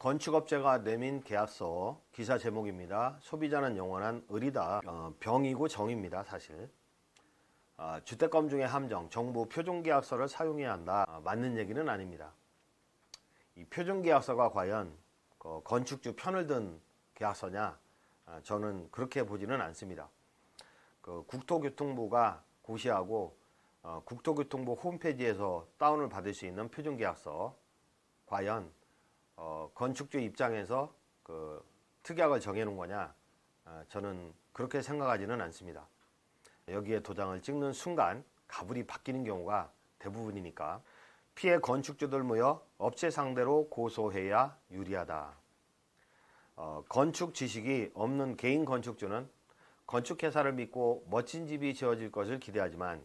건축업체가 내민 계약서 기사 제목입니다. 소비자는 영원한 을이다. 병이고 정입니다. 사실. 주택금 중에 함정, 정부 표준계약서를 사용해야 한다. 맞는 얘기는 아닙니다. 이 표준계약서가 과연 건축주 편을 든 계약서냐? 저는 그렇게 보지는 않습니다. 국토교통부가 고시하고 국토교통부 홈페이지에서 다운을 받을 수 있는 표준계약서, 과연 건축주 입장에서 특약을 정해놓은 거냐? 저는 그렇게 생각하지는 않습니다. 여기에 도장을 찍는 순간 가불이 바뀌는 경우가 대부분이니까 피해 건축주들 모여 업체 상대로 고소해야 유리하다. 건축 지식이 없는 개인 건축주는 건축회사를 믿고 멋진 집이 지어질 것을 기대하지만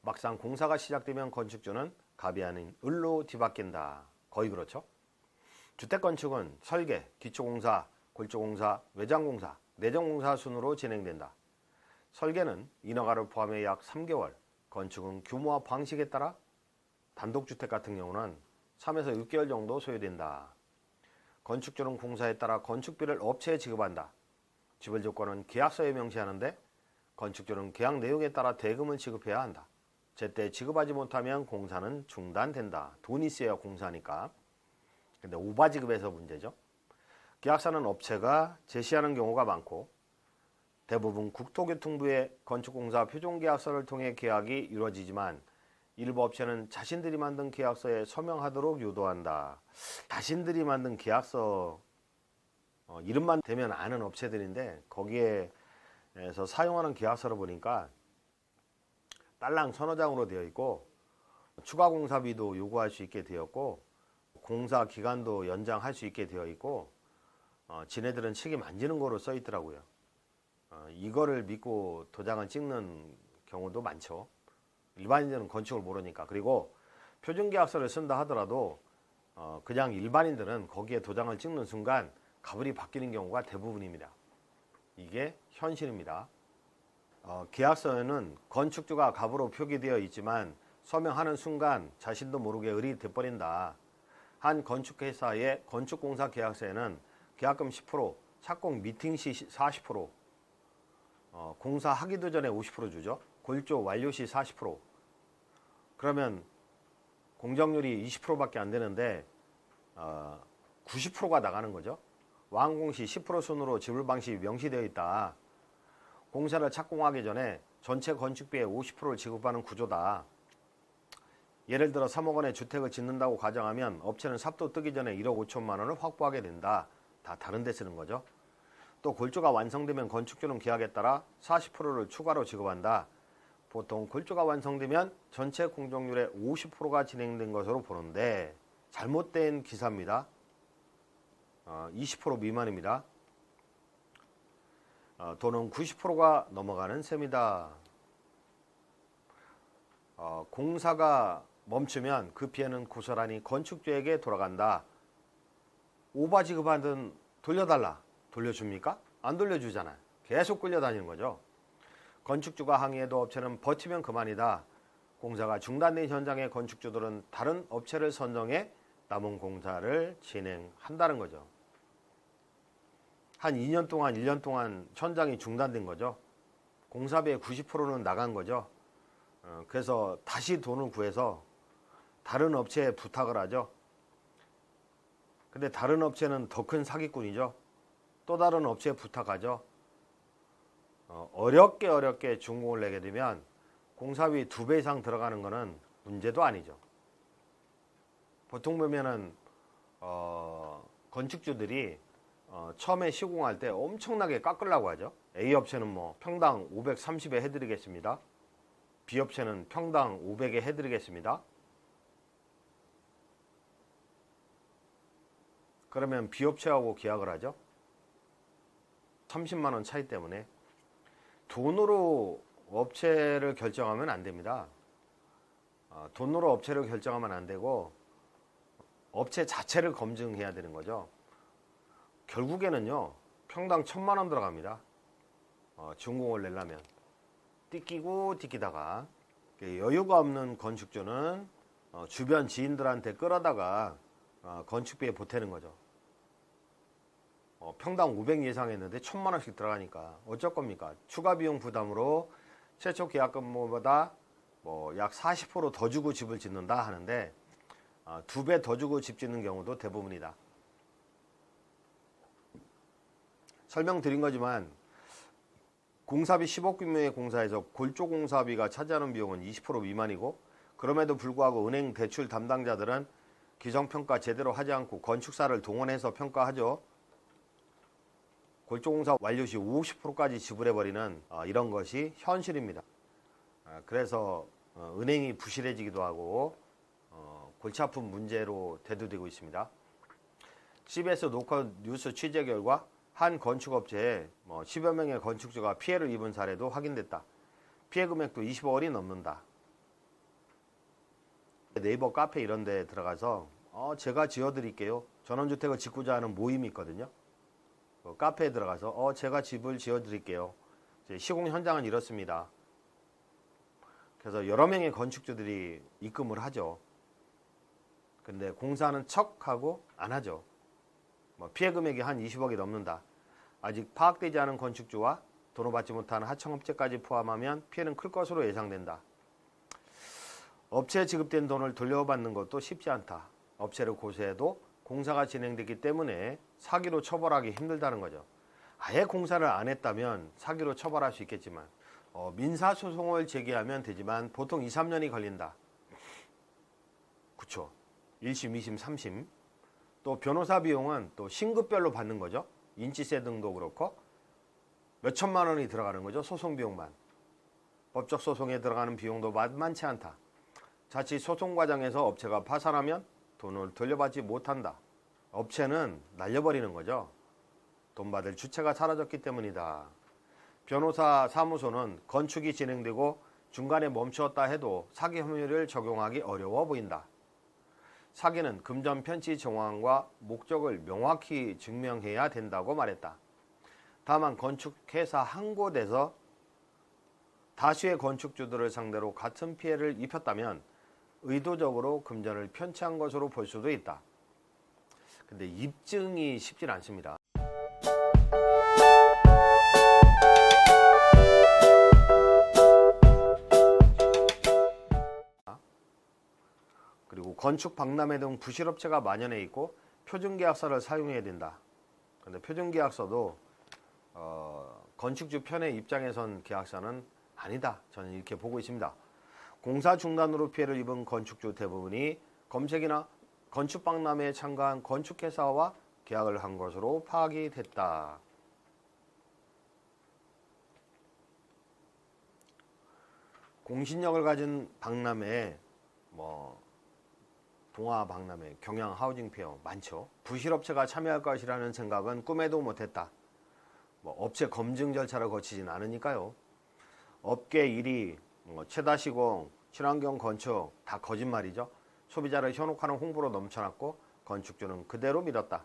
막상 공사가 시작되면 건축주는 갑이 아닌 을로 뒤바뀐다. 거의 그렇죠. 주택건축은 설계, 기초공사, 골조공사, 외장공사, 내정공사 순으로 진행된다. 설계는 인허가를 포함해 약 3개월, 건축은 규모와 방식에 따라 단독주택 같은 경우는 3에서 6개월 정도 소요된다. 건축주는 공사에 따라 건축비를 업체에 지급한다. 지불 조건은 계약서에 명시하는데 건축주는 계약 내용에 따라 대금을 지급해야 한다. 제때 지급하지 못하면 공사는 중단된다. 돈이 있어야 공사니까. 근데 오바지급에서 문제죠. 계약서는 업체가 제시하는 경우가 많고 대부분 국토교통부의 건축공사 표준계약서를 통해 계약이 이루어지지만 일부 업체는 자신들이 만든 계약서에 서명하도록 유도한다. 자신들이 만든 계약서 이름만 대면 아는 업체들인데 거기에서 사용하는 계약서를 보니까 딸랑 서너 장으로 되어 있고 추가 공사비도 요구할 수 있게 되었고 공사 기간도 연장할 수 있게 되어 있고 지네들은 책임 안 지는 거로 써 있더라고요. 이거를 믿고 도장을 찍는 경우도 많죠. 일반인들은 건축을 모르니까. 그리고 표준계약서를 쓴다 하더라도 그냥 일반인들은 거기에 도장을 찍는 순간 가불이 바뀌는 경우가 대부분입니다. 이게 현실입니다. 계약서에는 건축주가 갑으로 표기되어 있지만 서명하는 순간 자신도 모르게 을이 돼버린다. 한 건축회사의 건축공사 계약서에는 계약금 10%, 착공 미팅 시 40%, 공사하기도 전에 50% 주죠. 골조 완료 시 40%. 그러면 공정률이 20%밖에 안 되는데 90%가 나가는 거죠. 완공 시 10% 순으로 지불 방식이 명시되어 있다. 공사를 착공하기 전에 전체 건축비의 50%를 지급하는 구조다. 예를 들어 3억 원의 주택을 짓는다고 가정하면 업체는 삽도 뜨기 전에 1억 5천만 원을 확보하게 된다. 다 다른 데 쓰는 거죠. 또 골조가 완성되면 건축주는 계약에 따라 40%를 추가로 지급한다. 보통 골조가 완성되면 전체 공정률의 50%가 진행된 것으로 보는데 잘못된 기사입니다. 20% 미만입니다. 또는 90%가 넘어가는 셈이다. 공사가 멈추면 그 피해는 고스란히 건축주에게 돌아간다. 오바 지급하든 돌려달라. 돌려줍니까? 안 돌려주잖아요. 계속 끌려다니는 거죠. 건축주가 항의해도 업체는 버티면 그만이다. 공사가 중단된 현장의 건축주들은 다른 업체를 선정해 남은 공사를 진행한다는 거죠. 한 2년 동안 1년 동안 현장이 중단된 거죠. 공사비의 90%는 나간 거죠. 그래서 다시 돈을 구해서 다른 업체에 부탁을 하죠. 근데 다른 업체는 더 큰 사기꾼이죠. 또 다른 업체에 부탁하죠. 어렵게 준공을 내게 되면 공사비 2배 이상 들어가는 거는 문제도 아니죠. 보통 보면은 건축주들이 처음에 시공할 때 엄청나게 깎으려고 하죠. A 업체는 뭐 평당 530에 해드리겠습니다. B 업체는 평당 500에 해드리겠습니다. 그러면 B 업체하고 계약을 하죠. 30만 원 차이 때문에. 돈으로 업체를 결정하면 안 됩니다. 돈으로 업체를 결정하면 안 되고 업체 자체를 검증해야 되는 거죠. 결국에는요 평당 1,000만 원 들어갑니다. 준공을 내려면. 띠끼다가 여유가 없는 건축주는 주변 지인들한테 끌어다가 건축비에 보태는 거죠. 평당 500 예상했는데 1000만 원씩 들어가니까 어쩔 겁니까? 추가 비용 부담으로 최초 계약금보다 약 40%더 주고 집을 짓는다 하는데 2배 더 주고 집 짓는 경우도 대부분이다. 설명드린 거지만 공사비 10억 규모의 공사에서 골조 공사비가 차지하는 비용은 20% 미만이고, 그럼에도 불구하고 은행 대출 담당자들은 기정평가 제대로 하지 않고 건축사를 동원해서 평가하죠. 골조공사 완료 시 50%까지 지불해버리는 이런 것이 현실입니다. 그래서 은행이 부실해지기도 하고 골치 아픈 문제로 대두되고 있습니다. CBS 노컷 뉴스 취재 결과 한 건축업체에 10여 명의 건축주가 피해를 입은 사례도 확인됐다. 피해 금액도 20억 원이 넘는다. 네이버 카페 이런 데 들어가서 제가 지어드릴게요. 전원주택을 짓고자 하는 모임이 있거든요. 카페에 들어가서 제가 집을 지어드릴게요. 시공 현장은 이렇습니다. 그래서 여러 명의 건축주들이 입금을 하죠. 근데 공사는 척하고 안 하죠. 피해 금액이 한 20억이 넘는다. 아직 파악되지 않은 건축주와 돈을 받지 못한 하청업체까지 포함하면 피해는 클 것으로 예상된다. 업체에 지급된 돈을 돌려받는 것도 쉽지 않다. 업체를 고소해도 공사가 진행되기 때문에 사기로 처벌하기 힘들다는 거죠. 아예 공사를 안 했다면 사기로 처벌할 수 있겠지만 민사소송을 제기하면 되지만 보통 2, 3년이 걸린다. 그쵸. 1심, 2심, 3심. 또 변호사 비용은 또 신급별로 받는 거죠. 인치세 등도 그렇고 몇 천만 원이 들어가는 거죠. 소송 비용만. 법적 소송에 들어가는 비용도 만만치 않다. 자칫 소송 과정에서 업체가 파산하면 돈을 돌려받지 못한다. 업체는 날려버리는 거죠. 돈 받을 주체가 사라졌기 때문이다. 변호사 사무소는 건축이 진행되고 중간에 멈추었다 해도 사기 혐의를 적용하기 어려워 보인다. 사기는 금전 편취 정황과 목적을 명확히 증명해야 된다고 말했다. 다만 건축회사 한 곳에서 다수의 건축주들을 상대로 같은 피해를 입혔다면 의도적으로 금전을 편취한 것으로 볼 수도 있다. 근데 입증이 쉽진 않습니다. 그리고 건축 박람회 등 부실업체가 만연해 있고 표준계약서를 사용해야 된다. 근데 표준계약서도 건축주 편의 입장에선 계약서는 아니다. 저는 이렇게 보고 있습니다. 공사 중단으로 피해를 입은 건축주 대부분이 검색이나 건축박람회에 참가한 건축회사와 계약을 한 것으로 파악이 됐다. 공신력을 가진 박람회에 동아박람회, 경양 하우징페어 많죠. 부실업체가 참여할 것이라는 생각은 꿈에도 못했다. 업체 검증 절차를 거치진 않으니까요. 업계 1위, 최다 시공, 친환경 건축 다 거짓말이죠. 소비자를 현혹하는 홍보로 넘쳐났고 건축주는 그대로 믿었다.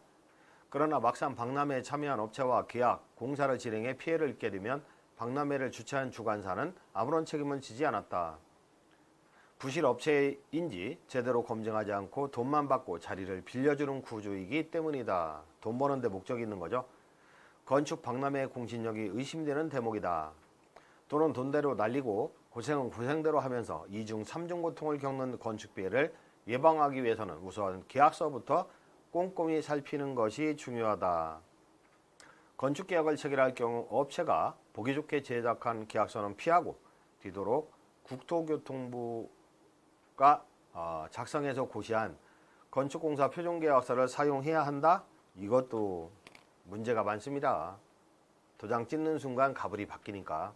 그러나 막상 박람회에 참여한 업체와 계약, 공사를 진행해 피해를 입게 되면 박람회를 주최한 주관사는 아무런 책임을 지지 않았다. 부실 업체인지 제대로 검증하지 않고 돈만 받고 자리를 빌려주는 구조이기 때문이다. 돈 버는데 목적이 있는 거죠. 건축 박람회의 공신력이 의심되는 대목이다. 돈은 돈대로 날리고 고생은 고생대로 하면서 2중, 3중 고통을 겪는 건축 피해를 예방하기 위해서는 우선 계약서부터 꼼꼼히 살피는 것이 중요하다. 건축계약을 체결할 경우 업체가 보기 좋게 제작한 계약서는 피하고 뒤도록 국토교통부가 작성해서 고시한 건축공사 표준계약서를 사용해야 한다? 이것도 문제가 많습니다. 도장 찍는 순간 가불이 바뀌니까.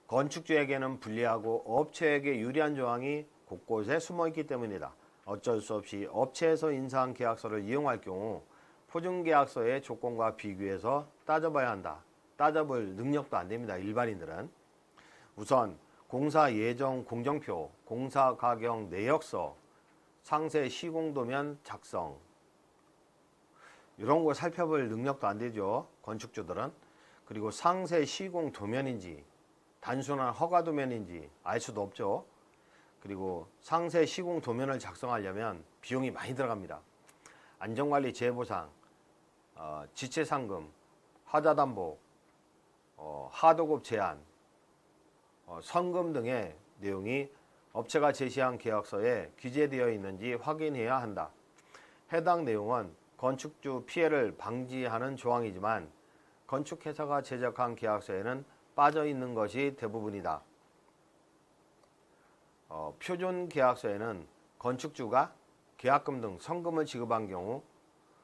건축주에게는 불리하고 업체에게 유리한 조항이 곳곳에 숨어있기 때문이다. 어쩔 수 없이 업체에서 인사한 계약서를 이용할 경우 표준계약서의 조건과 비교해서 따져봐야 한다. 따져볼 능력도 안 됩니다. 일반인들은. 우선 공사 예정 공정표, 공사 가격 내역서, 상세 시공도면 작성 이런 거 살펴볼 능력도 안 되죠. 건축주들은. 그리고 상세 시공 도면인지 단순한 허가 도면인지 알 수도 없죠. 그리고 상세 시공 도면을 작성하려면 비용이 많이 들어갑니다. 안전관리 재보상, 지체상금, 하자담보, 하도급 제한, 선금 등의 내용이 업체가 제시한 계약서에 기재되어 있는지 확인해야 한다. 해당 내용은 건축주 피해를 방지하는 조항이지만 건축회사가 제작한 계약서에는 빠져 있는 것이 대부분이다. 표준 계약서에는 건축주가 계약금 등 선금을 지급한 경우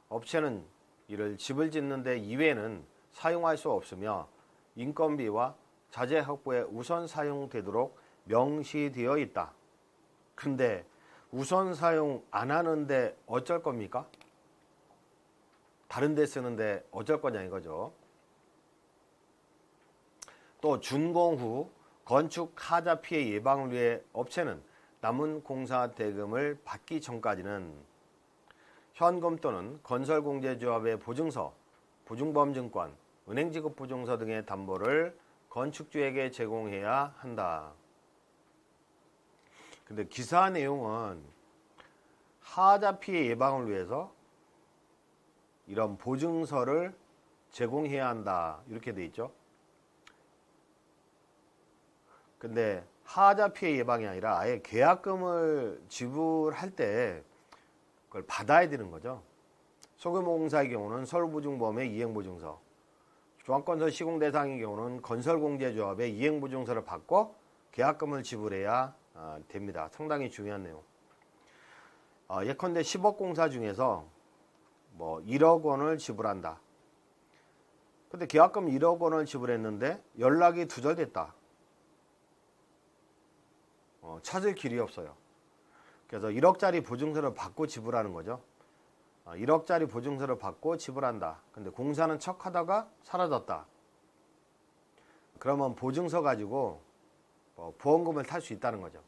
업체는 이를 집을 짓는 데 이외에는 사용할 수 없으며 인건비와 자재 확보에 우선 사용되도록 명시되어 있다. 근데 우선 사용 안 하는데 어쩔 겁니까? 다른 데 쓰는데 어쩔 거냐 이거죠. 또 준공 후 건축 하자 피해 예방을 위해 업체는 남은 공사 대금을 받기 전까지는 현금 또는 건설공제조합의 보증서, 보증보험증권, 은행지급보증서 등의 담보를 건축주에게 제공해야 한다. 근데 기사 내용은 하자 피해 예방을 위해서 이런 보증서를 제공해야 한다 이렇게 돼 있죠. 근데 하자 피해 예방이 아니라 아예 계약금을 지불할 때 그걸 받아야 되는 거죠. 소규모 공사의 경우는 서울보증보험의 이행보증서, 종합건설 시공 대상의 경우는 건설공제조합의 이행보증서를 받고 계약금을 지불해야 됩니다. 상당히 중요한 내용. 예컨대 10억 공사 중에서 뭐 1억 원을 지불한다. 근데 계약금 1억 원을 지불했는데 연락이 두절됐다. 찾을 길이 없어요. 그래서 1억짜리 보증서를 받고 지불하는 거죠. 1억짜리 보증서를 받고 지불한다. 근데 공사는 척하다가 사라졌다. 그러면 보증서 가지고 보험금을 탈 수 있다는 거죠.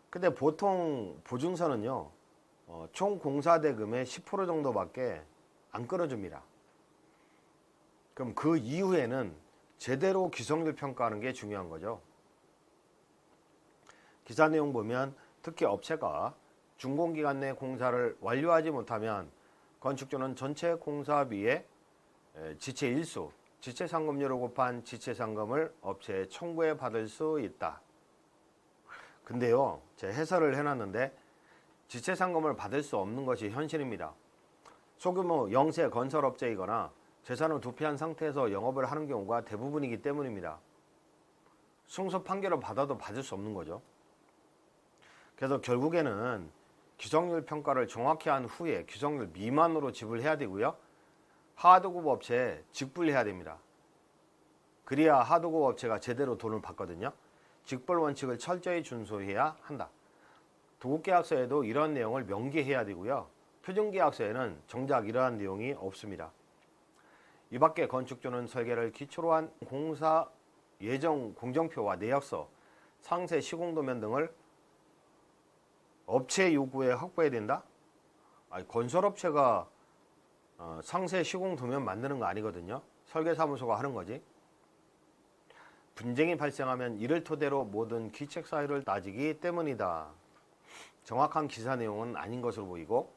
근데 보통 보증서는요, 총 공사 대금의 10% 정도밖에 안 끌어줍니다. 그럼 그 이후에는 제대로 기성률 평가하는 게 중요한 거죠. 기사 내용 보면 특히 업체가 준공기간 내 공사를 완료하지 못하면 건축주는 전체 공사비에 지체 일수, 지체상금료를 곱한 지체상금을 업체에 청구해 받을 수 있다. 근데요, 제가 해설을 해놨는데 지체상금을 받을 수 없는 것이 현실입니다. 소규모 영세 건설업체이거나 재산을 도피한 상태에서 영업을 하는 경우가 대부분이기 때문입니다. 승소 판결을 받아도 받을 수 없는 거죠. 그래서 결국에는 기성률 평가를 정확히 한 후에 기성률 미만으로 지불해야 되고요. 하도급 업체에 직불해야 됩니다. 그래야 하도급 업체가 제대로 돈을 받거든요. 직불 원칙을 철저히 준수해야 한다. 도급계약서에도 이런 내용을 명기해야 되고요. 표준계약서에는 정작 이러한 내용이 없습니다. 이 밖에 건축주는 설계를 기초로 한 공사 예정 공정표와 내역서, 상세 시공도면 등을 업체 요구에 확보해야 된다? 건설업체가 상세 시공도면 만드는 거 아니거든요. 설계사무소가 하는 거지. 분쟁이 발생하면 이를 토대로 모든 기책 사유를 따지기 때문이다. 정확한 기사 내용은 아닌 것으로 보이고